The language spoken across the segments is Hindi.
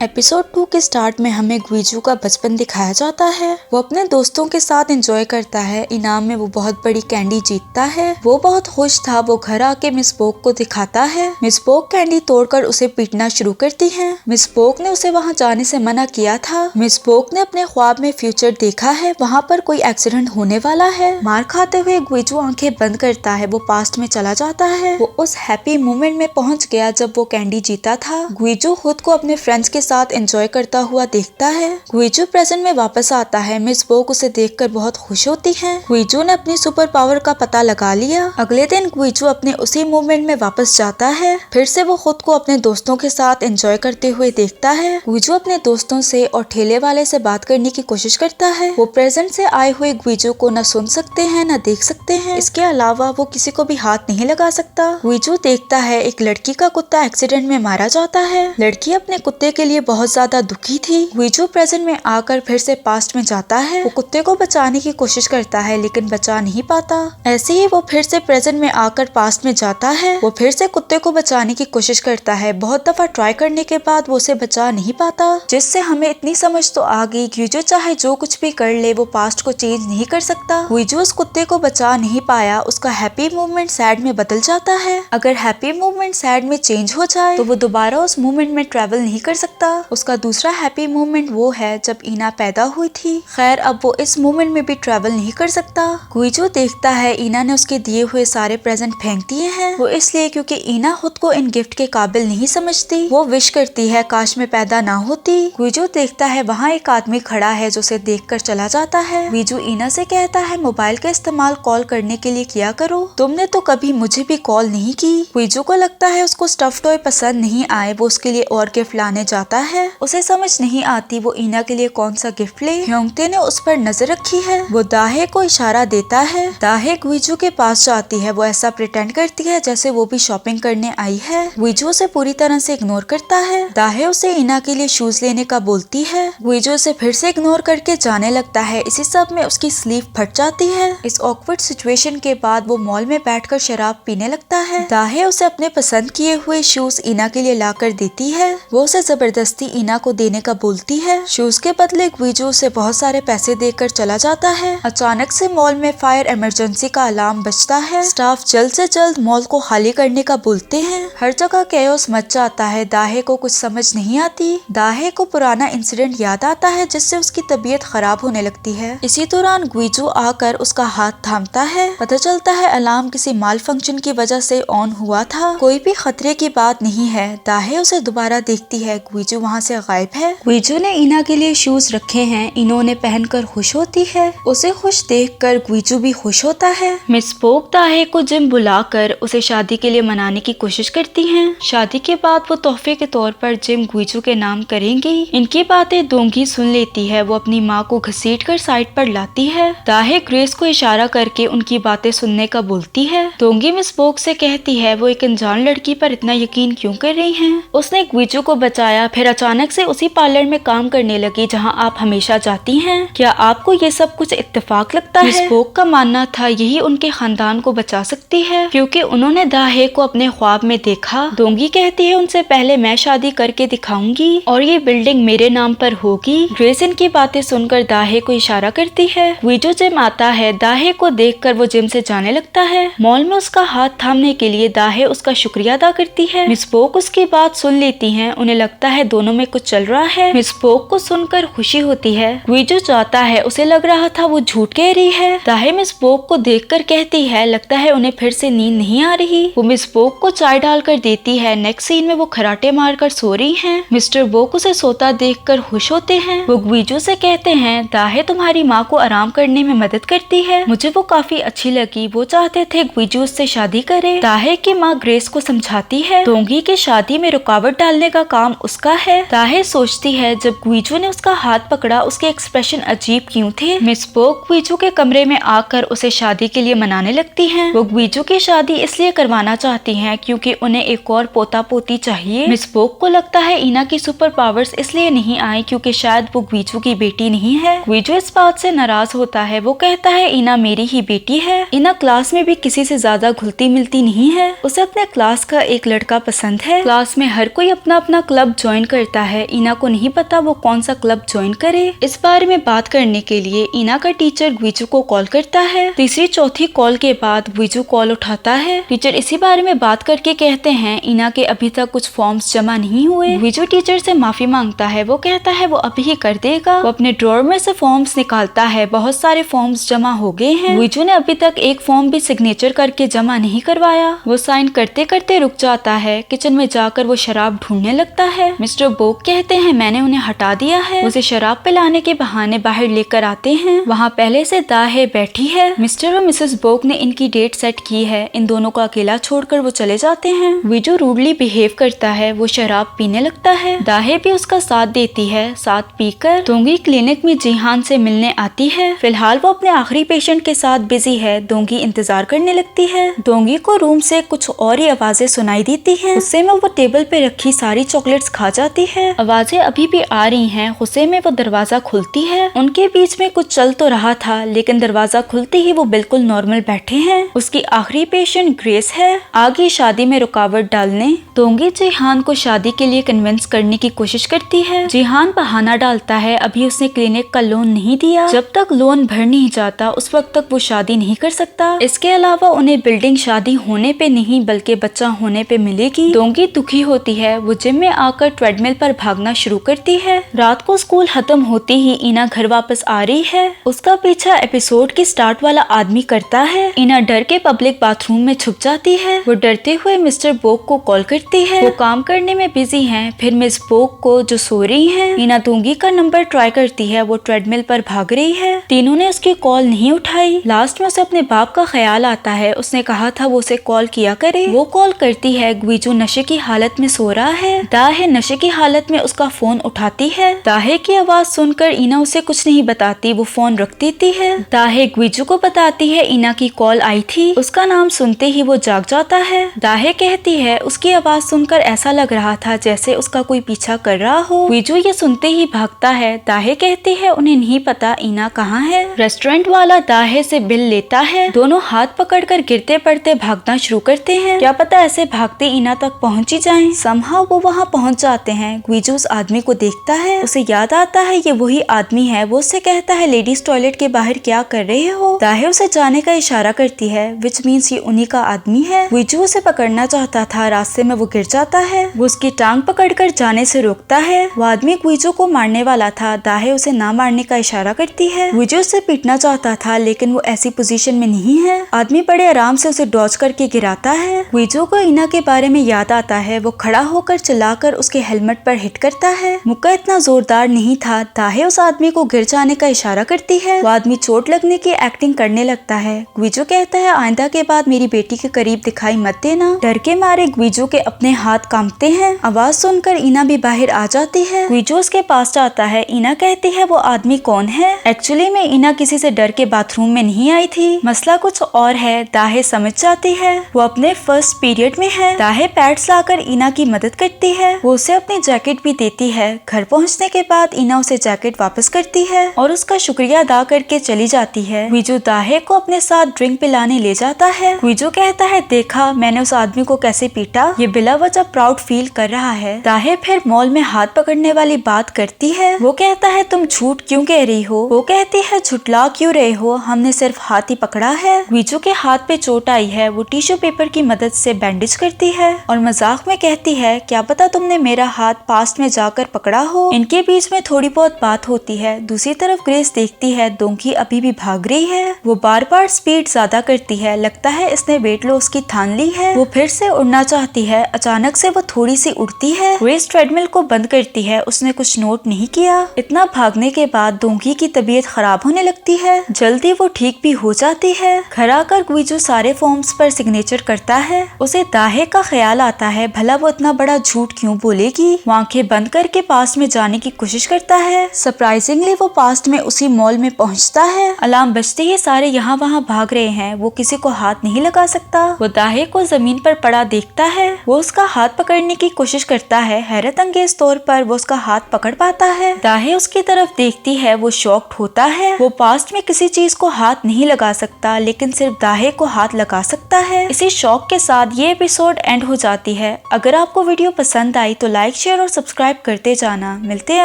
एपिसोड 2 के स्टार्ट में हमें गुइजू का बचपन दिखाया जाता है। वो अपने दोस्तों के साथ एंजॉय करता है। इनाम में वो बहुत बड़ी कैंडी जीतता है। वो बहुत खुश था। वो घर आके मिस पोक को दिखाता है। मिस पोक कैंडी तोड़कर उसे पीटना शुरू करती है। मिस पोक ने उसे वहाँ जाने से मना किया था। मिस पोक ने अपने ख्वाब में फ्यूचर देखा है। वहाँ पर कोई एक्सीडेंट होने वाला है। मार खाते हुए गुइजू आंखें बंद करता है। वो पास्ट में चला जाता है। वो उस हैप्पी मोमेंट में पहुँच गया जब वो कैंडी जीता था। गुइजू खुद को अपने फ्रेंड्स के साथ एंजॉय करता हुआ देखता है। गुइजू प्रेजेंट में वापस आता है। मिस पोक उसे देखकर बहुत खुश होती है। गुइजू ने अपनी सुपर पावर का पता लगा लिया। अगले दिन गुइजू अपने उसी मूवमेंट में वापस जाता है। फिर से वो खुद को अपने दोस्तों के साथ एंजॉय करते हुए देखता है। गुइजू अपने दोस्तों से और ठेले वाले से बात करने की कोशिश करता है। वो प्रेजेंट से आए हुए गुइजू को न सुन सकते हैं न देख सकते हैं। इसके अलावा वो किसी को भी हाथ नहीं लगा सकता। गुइजू देखता है एक लड़की का कुत्ता एक्सीडेंट में मारा जाता है। लड़की अपने कुत्ते के लिए बहुत ज्यादा दुखी थी। गुइजू प्रेजेंट में आकर फिर से पास्ट में जाता है। वो कुत्ते को बचाने की कोशिश करता है लेकिन बचा नहीं पाता। ऐसे ही वो फिर से प्रेजेंट में आकर पास्ट में जाता है। वो फिर से कुत्ते को बचाने की कोशिश करता है। बहुत दफा ट्राई करने के बाद वो उसे बचा नहीं पाता, जिससे हमें इतनी समझ तो आ गई गुइजू चाहे जो कुछ भी कर ले वो पास्ट को चेंज नहीं कर सकता। गुइजू उस कुत्ते को बचा नहीं पाया। उसका हैप्पी मूवमेंट सैड में बदल जाता है। अगर हैप्पी मूवमेंट सैड में चेंज हो जाए तो वो दोबारा उस मूवमेंट में ट्रेवल नहीं कर सकता। उसका दूसरा हैप्पी मोमेंट वो है जब ईना पैदा हुई थी। खैर अब वो इस मोमेंट में भी ट्रेवल नहीं कर सकता। गुइजू देखता है ईना ने उसके दिए हुए सारे प्रेजेंट फेंक दिए हैं। वो इसलिए क्योंकि ईना खुद को इन गिफ्ट के काबिल नहीं समझती। वो विश करती है काश में पैदा ना होती। गुइजू देखता है वहाँ एक आदमी खड़ा है जो उसे देखकर चला जाता है। गुइजू ईना से कहता है मोबाइल का इस्तेमाल कॉल करने के लिए किया करो। तुमने तो कभी मुझे भी कॉल नहीं की। गुइजू को लगता है उसको स्टफ टॉय पसंद नहीं आए। वो उसके लिए और गिफ्ट लाने जाता है। उसे समझ नहीं आती वो ईना के लिए कौन सा गिफ्ट ले। ह्योंगते ने उस पर नजर रखी है। वो दाहे को इशारा देता है। दाहे गुइजू के पास जाती है। वो ऐसा प्रिटेंड करती है जैसे वो भी शॉपिंग करने आई है। गुइजू उसे पूरी तरह से इग्नोर करता है। दाहे उसे ईना के लिए शूज लेने का बोलती है। गुइजू उसे फिर से इग्नोर करके जाने लगता है। इसी सब में उसकी स्लीव फट जाती है। इस ऑकवर्ड सिचुएशन के बाद वो मॉल में बैठकर शराब पीने लगता है। दाहे उसे अपने पसंद किए हुए शूज ईना के लिए ला कर देती है। वो उसे जबरदस्ती ईना को देने का बोलती है। शूज के बदले गुइजू से बहुत सारे पैसे देकर चला जाता है। अचानक से मॉल में फायर इमरजेंसी का अलार्म बजता है। स्टाफ जल्द से जल्द मॉल को खाली करने का बोलते हैं। हर जगह कैओस मच जाता है। दाहे को कुछ समझ नहीं आती। दाहे को पुराना इंसिडेंट याद आता है जिससे उसकी तबीयत खराब होने लगती है। इसी दौरान गुइजू आकर उसका हाथ थामता है। पता चलता है अलार्म किसी माल फंक्शन की वजह से ऑन हुआ था। कोई भी खतरे की बात नहीं है। दाहे उसे दोबारा देखती है। गुइजू वहाँ से गायब है। गुइजू ने ईना के लिए शूज रखे हैं। इन्होंने पहनकर खुश होती है। उसे खुश देखकर गुइजू भी खुश होता है। मिस पोक दाहे को जिम बुलाकर उसे शादी के लिए मनाने की कोशिश करती हैं। शादी के बाद वो तोहफे के तौर पर जिम गुइजू के नाम करेंगी। इनकी बातें दोंगी सुन लेती है। वो अपनी माँ को घसीटकर साइड पर लाती है। दाहे ग्रेस को इशारा करके उनकी बातें सुनने का बोलती है। दोंगी मिस पोक से कहती है वो एक अनजान लड़की पर इतना यकीन क्यों कर रही हैं? उसने गुइजू को बचाया फिर अचानक से उसी पार्लर में काम करने लगी जहां आप हमेशा जाती हैं। क्या आपको ये सब कुछ इत्तेफाक लगता है? मिस पोक का मानना था यही उनके खानदान को बचा सकती है क्योंकि उन्होंने दाहे को अपने ख्वाब में देखा। दोंगी कहती है उनसे पहले मैं शादी करके दिखाऊंगी और ये बिल्डिंग मेरे नाम पर होगी। ग्रेस इनकी बातें सुनकर दाहे को इशारा करती है। गुइजू जिम आता है। दाहे को देखकर वो जिम से जाने लगता है। मॉल में उसका हाथ थामने के लिए दाहे उसका शुक्रिया अदा करती है। मिस पोक उसकी बात सुन लेती हैं। उन्हें लगता है दोनों में कुछ चल रहा है। मिस पोक को सुनकर खुशी होती है। गुइजू जाता है। उसे लग रहा था वो झूठ कह रही है। दाहे मिस पोक को देखकर कहती है लगता है उन्हें फिर से नींद नहीं आ रही। वो मिस पोक को चाय डालकर देती है। नेक्स्ट सीन में वो खराटे मारकर सो रही हैं। मिस्टर बोक उसे सोता देखकर खुश होते हैं। वो गुइजू से कहते हैं दाहे तुम्हारी माँ को आराम करने में मदद करती है। मुझे वो काफी अच्छी लगी। वो चाहते थे गुइजू उससे शादी करे। दाहे की माँ ग्रेस को समझाती है दोंगी की शादी में रुकावट डालने का काम उसका है। दाहे सोचती है जब गुइजू ने उसका हाथ पकड़ा उसके एक्सप्रेशन अजीब क्यों थे। मिस पोक गुइजू के कमरे में आकर उसे शादी के लिए मनाने लगती हैं। वो गुइजू की शादी इसलिए करवाना चाहती हैं क्योंकि उन्हें एक और पोता पोती चाहिए। मिस पोक को लगता है ईना की सुपर पावर्स इसलिए नहीं आई क्योंकि शायद वो गुइजू की बेटी नहीं है। गुइजू इस बात से नाराज होता है। वो कहता है ईना मेरी ही बेटी है। ईना क्लास में भी किसी से ज्यादा घुलती मिलती नहीं है। उसे अपने क्लास का एक लड़का पसंद है। क्लास में हर कोई अपना अपना क्लब ज्वाइन करता है। इना को नहीं पता वो कौन सा क्लब ज्वाइन करे। इस बारे में बात करने के लिए इना का टीचर ग्विजू को कॉल करता है। तीसरी चौथी कॉल के बाद ग्विजू कॉल उठाता है। टीचर इसी बारे में बात करके कहते हैं इना के अभी तक कुछ फॉर्म्स जमा नहीं हुए। ग्विजू टीचर से माफी मांगता है। वो कहता है वो अभी ही कर देगा। वो अपने ड्रॉर में से फॉर्म्स निकालता है। बहुत सारे फॉर्म्स जमा हो गए हैं। ग्विजू ने अभी तक एक फॉर्म भी सिग्नेचर करके जमा नहीं करवाया। वो साइन करते करते रुक जाता है। किचन में जाकर वो शराब ढूंढने लगता है। मिस्टर बोक कहते हैं मैंने उन्हें हटा दिया है। उसे शराब पिलाने के बहाने बाहर लेकर आते हैं। वहाँ पहले से दाहे बैठी है। मिस्टर और मिसेस बोक ने इनकी डेट सेट की है। इन दोनों को अकेला छोड़कर वो चले जाते हैं। ग्विजू रूडली बिहेव करता है। वो शराब पीने लगता है। दाहे भी उसका साथ देती है। साथ पीकर दोंगी क्लिनिक में जिहान से मिलने आती है। फिलहाल वो अपने आखिरी पेशेंट के साथ बिजी है। दोंगी इंतजार करने लगती है। दोंगी को रूम से कुछ और ही आवाजें सुनाई देती हैं। गुस्से में वो टेबल पे रखी सारी चॉकलेट्स खा जाती है। आवाजें अभी भी आ रही हैं। गुस्से में वो दरवाजा खुलती है। उनके बीच में कुछ चल तो रहा था लेकिन दरवाजा खुलते ही वो बिल्कुल नॉर्मल बैठे हैं। उसकी आखिरी पेशेंट ग्रेस है। आगे शादी में रुकावट डालने दोंगी जिहान को शादी के लिए कन्विंस करने की कोशिश करती है। जिहान बहाना डालता है अभी उसने क्लिनिक का लोन नहीं दिया। जब तक लोन भर नहीं जाता उस वक्त तक वो शादी नहीं कर सकता। इसके अलावा उन्हें बिल्डिंग शादी होने पे नहीं बल्कि बच्चा होने पे मिलेगी। दोंगी दुखी होती है। वो जिम में आकर ट्रेडमिल पर भागना शुरू करती है। रात को स्कूल खत्म होते ही इना घर वापस आ रही है। उसका पीछा एपिसोड के स्टार्ट वाला आदमी करता है। इना डर के पब्लिक बाथरूम में छुप जाती है। वो डरते हुए मिस्टर बोक को कॉल करती है। वो काम करने में बिजी हैं। फिर मिस बोक को जो सो रही हैं। इना दोंगी का नंबर ट्राई करती है। वो ट्रेडमिल पर भाग रही है। तीनों ने उसकी कॉल नहीं उठाई। लास्ट में उसे अपने बाप का ख्याल आता है। उसने कहा था वो उसे कॉल किया करे। वो कॉल करती है। ग्विजू नशे की हालत में सो रहा है। दाहे नशे की हालत में उसका फोन उठाती है। दाहे की आवाज सुनकर इना उसे कुछ नहीं बताती। वो फोन रख देती है। दाहे ग्विजू को बताती है इना की कॉल आई थी। उसका नाम सुनते ही वो जाग जाता है। दाहे कहती है उसकी आवाज सुनकर ऐसा लग रहा था जैसे उसका कोई पीछा कर रहा हो। ग्विजू ये सुनते ही भागता है। दाहे कहती है उन्हें नहीं पता इना कहाँ है। रेस्टोरेंट वाला दाहे से बिल लेता है। दोनों हाथ पकड़कर गिरते पड़ते भागना शुरू करते हैं। क्या पता ऐसे भागते इना तक पहुंच ही जाएं। समहाउ वो वहां पहुंच जाते हैं। ग्विजू उस आदमी को देखता है। उसे याद आता है ये वही आदमी है। वो उससे कहता है लेडीज टॉयलेट के बाहर क्या कर रहे हो। दाहे उसे जाने का इशारा करती है विच मीन्स ये उन्हीं का आदमी है। ग्विजू उसे पकड़ना चाहता था। रास्ते में वो गिर जाता है। वो उसकी टांग पकड़कर जाने से रोकता है। वो आदमी ग्विजू को मारने वाला था। दाहे उसे ना मारने का इशारा करती है। ग्विजू उसे पीटना चाहता था लेकिन वो ऐसी पोजीशन में नहीं है। आदमी बड़े आराम से उसे डॉज करके गिराता है। ग्विजू को इना के बारे में याद आता है। वो खड़ा होकर चिल्लाकर उसके हेलमेट पर हिट करता है। मुक्का इतना जोरदार नहीं था। दाहे उस आदमी को गिर जाने का इशारा करती है। वो आदमी चोट लगने की एक्टिंग करने लगता है। ग्विजू कहता है आइंदा के बाद मेरी बेटी के करीब दिखाई मत देना। डर के मारे ग्विजू के अपने हाथ कांपते हैं। आवाज सुनकर इना भी बाहर आ जाती है। ग्विजू उसके पास जाता है। इना कहती है वो आदमी कौन है। एक्चुअली में इना किसी से डर के बाथरूम में नहीं आई थी। मसला कुछ और है। दाहे समझ जाती है। वो अपने फर्स्ट पीरियड में है। दाहे पैड्स लाकर इना की मदद करती है। वो उसे अपनी जैकेट भी देती है। घर पहुंचने के बाद इना उसे जैकेट वापस करती है और उसका शुक्रिया अदा करके चली जाती है। ग्विजू दाहे को अपने साथ ड्रिंक पिलाने ले जाता है। ग्विजू कहता है देखा मैंने उस आदमी को कैसे पीटा। ये बिला वजह प्राउड फील कर रहा है। दाहे फिर मॉल में हाथ पकड़ने वाली बात करती है। वो कहता है तुम झूठ क्यों कह रही हो। वो कहती है झुटला क्यों रहे हो, हमने सिर्फ हाथ ही पकड़ा है। ग्विजू के हाथ पे चोट आई है। वो टिश्यू पेपर की मदद से बैंडेज करती है और मजाक में कहती है क्या पता तुमने मेरा हाथ पास्ट में जाकर पकड़ा हो। इनके बीच में थोड़ी बहुत बात होती है। दूसरी तरफ ग्रेस देखती है दोंगी अभी भी भाग रही है। वो बार बार स्पीड ज्यादा करती है। लगता है इसने वेट लॉस की ठान ली है। वो फिर से उड़ना चाहती है। अचानक से वो थोड़ी सी उड़ती है। ग्रेस ट्रेडमिल को बंद करती है। उसने कुछ नोट नहीं किया। इतना भागने के बाद दोंगी की तबीयत खराब होने लगती है। जल्दी वो ठीक भी हो जाती है। घर आकर ग्विजू सारे फॉर्म्स पर सिग्नेचर करता है। उसे दाहे का ख्याल आता है भला वो इतना बड़ा झूठ क्यों बोलेगी। वो आंखें बंद करके पास्ट में जाने की कोशिश करता है। सरप्राइजिंगली वो पास्ट में उसी मॉल में पहुंचता है। अलार्म बजते ही सारे यहाँ वहाँ भाग रहे हैं। वो किसी को हाथ नहीं लगा सकता। वो दाहे को जमीन पर पड़ा देखता है। वो उसका हाथ पकड़ने की कोशिश करता है। हैरत अंगेज तौर पर वो उसका हाथ पकड़ पाता है। दाहे उसकी तरफ देखती है। वो शॉक्ड होता है। वो पास्ट में किसी चीज को हाथ नहीं लगा सकता लेकिन सिर्फ दाहे को हाथ लगा सकता है। इसी शौक के साथ ये एपिसोड एंड हो जाती है। अगर आपको वीडियो पसंद आई तो लाइक शेयर और सब्सक्राइब करते जाना। मिलते हैं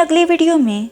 अगली वीडियो में।